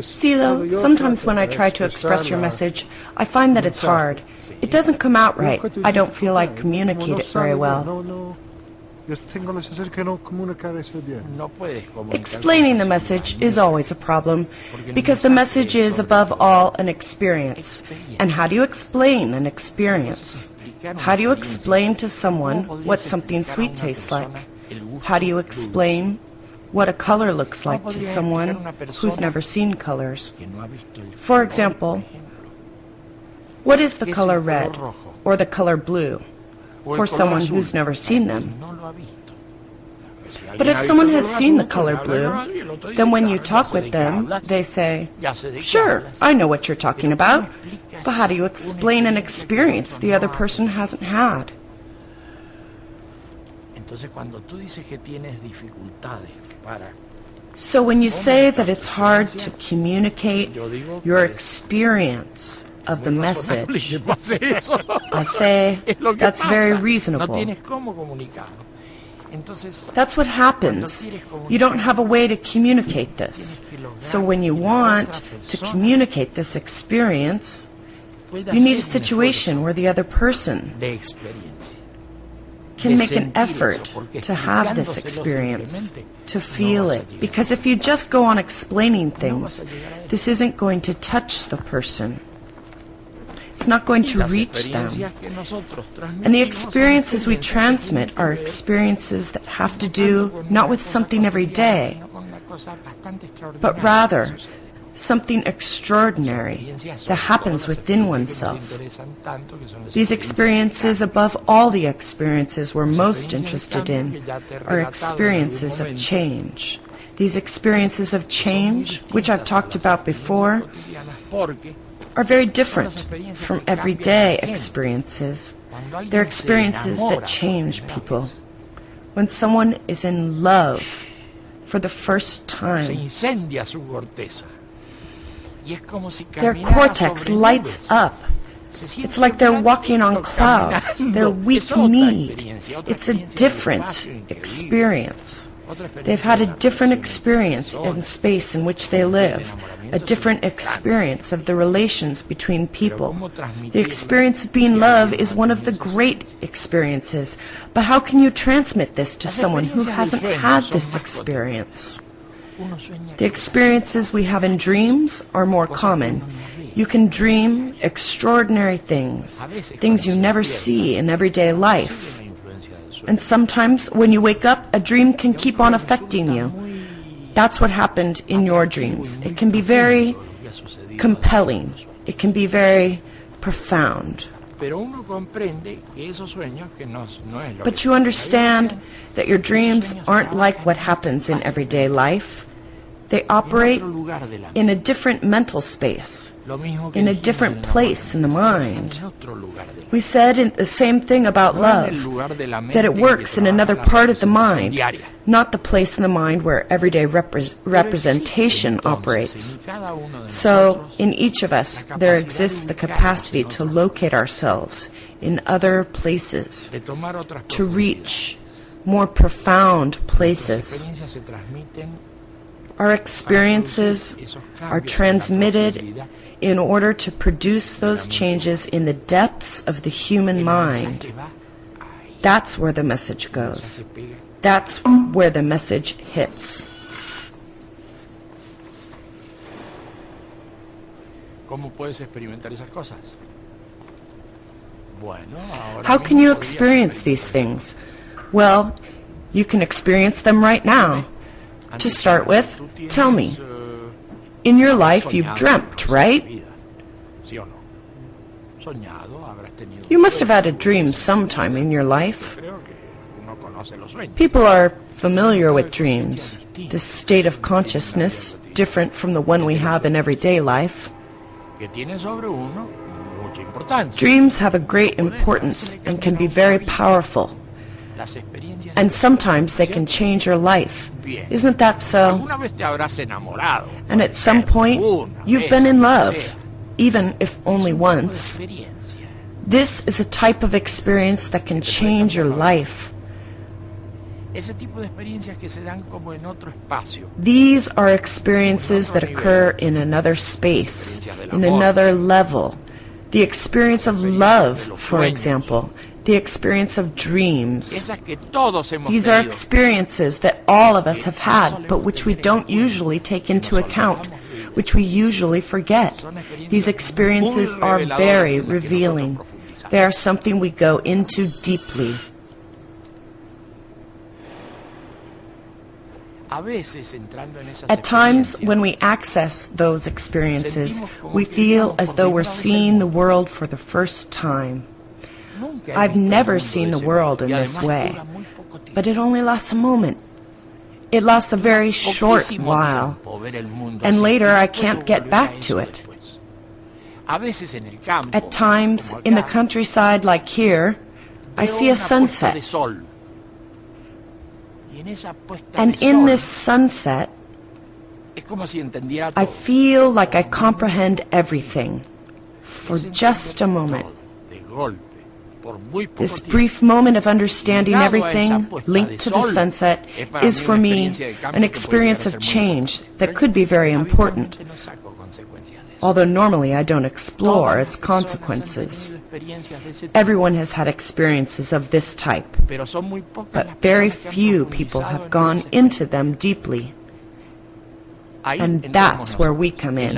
Silo, sometimes when I try to express your message, I find that it's hard. It doesn't come out right. I don't feel I communicate it very well. Explaining the message is always a problem, because the message is, above all, an experience. And how do you explain an experience? How do you explain to someone what something sweet tastes like? How do you explain what a color looks like to someone who's never seen colors? For example, what is the color red or the color blue for someone who's never seen them? But if someone has seen the color blue, then when you talk with them, they say, "Sure, I know what you're talking about," but how do you explain an experience the other person hasn't had? So when you say that it's hard to communicate your experience of the message, I say that's very reasonable. That's what happens. You don't have a way to communicate this. So when you want to communicate this experience, you need a situation where the other person can make an effort to have this experience, to feel it. Because if you just go on explaining things, this isn't going to touch the person. It's not going to reach them. And the experiences we transmit are experiences that have to do not with something every day, but rather something extraordinary that happens within oneself. These experiences, above all the experiences we're most interested in, are experiences of change. These experiences of change, which I've talked about before, are very different from everyday experiences. They're experiences that change people. When someone is in love for the first time, their cortex lights up. It's like they're walking on clouds. They're weak-kneed. It's a different experience. They've had a different experience in space in which they live, a different experience of the relations between people. The experience of being loved is one of the great experiences, but how can you transmit this to someone who hasn't had this experience? The experiences we have in dreams are more common. You can dream extraordinary things, things you never see in everyday life. And sometimes when you wake up, a dream can keep on affecting you. That's what happened in your dreams. It can be very compelling. It can be very profound. But you understand that your dreams aren't like what happens in everyday life. They operate in a different mental space, in a different place in the mind. We said the same thing about love, that it works in another part of the mind, not the place in the mind where everyday representation operates. So, in each of us, there exists the capacity to locate ourselves in other places, to reach more profound places. Our experiences are transmitted in order to produce those changes in the depths of the human mind. That's where the message goes. That's where the message hits. How can you experience these things? Well, you can experience them right now. To start with, tell me, in your life you've dreamt, right? You must have had a dream sometime in your life. People are familiar with dreams, this state of consciousness different from the one we have in everyday life. Dreams have a great importance and can be very powerful. And sometimes they can change your life. Isn't that so? And at some point, you've been in love, even if only once. This is a type of experience that can change your life. These are experiences that occur in another space, in another level. The experience of love, for example. The experience of dreams. These are experiences that all of us have had, but which we don't usually take into account, which we usually forget. These experiences are very revealing. They are something we go into deeply. At times, when we access those experiences, we feel as though we're seeing the world for the first time. I've never seen the world in this way, but it only lasts a moment. It lasts a very short while, and later I can't get back to it. At times, in the countryside like here, I see a sunset. And in this sunset, I feel like I comprehend everything for just a moment. This brief moment of understanding everything linked to the sunset is for me an experience of change that could be very important, although normally I don't explore its consequences. Everyone has had experiences of this type, but very few people have gone into them deeply. And that's where we come in,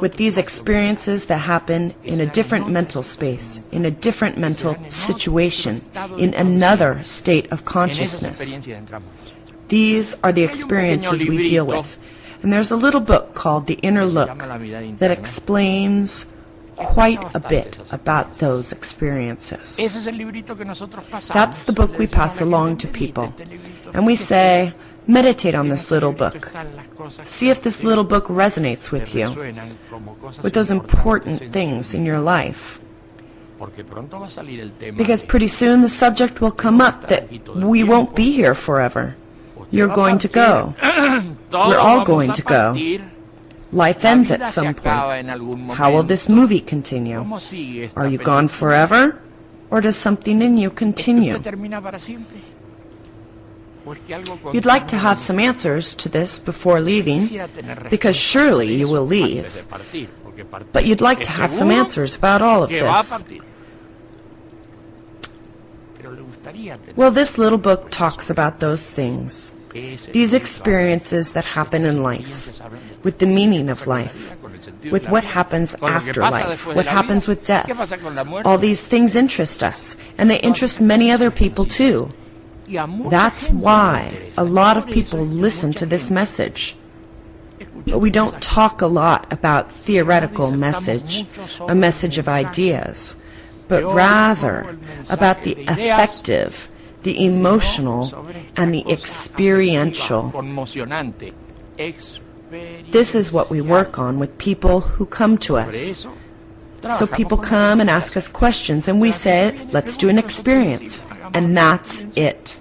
with these experiences that happen in a different mental space, in a different mental situation, in another state of consciousness. These are the experiences we deal with. And there's a little book called The Inner Look that explains quite a bit about those experiences. That's the book we pass along to people. And we say, meditate on this little book. See if this little book resonates with you, with those important things in your life. Because pretty soon the subject will come up that we won't be here forever. You're going to go. We're all going to go. Life ends at some point. How will this movie continue? Are you gone forever? Or does something in you continue? You'd like to have some answers to this before leaving, because surely you will leave. But you'd like to have some answers about all of this. Well, this little book talks about those things. These experiences that happen in life, with the meaning of life, with what happens after life, what happens with death. All these things interest us, and they interest many other people too. That's why a lot of people listen to this message. But we don't talk a lot about theoretical message, a message of ideas, but rather about the affective, the emotional, and the experiential. This is what we work on with people who come to us. So people come and ask us questions, and we say, let's do an experience. And that's it.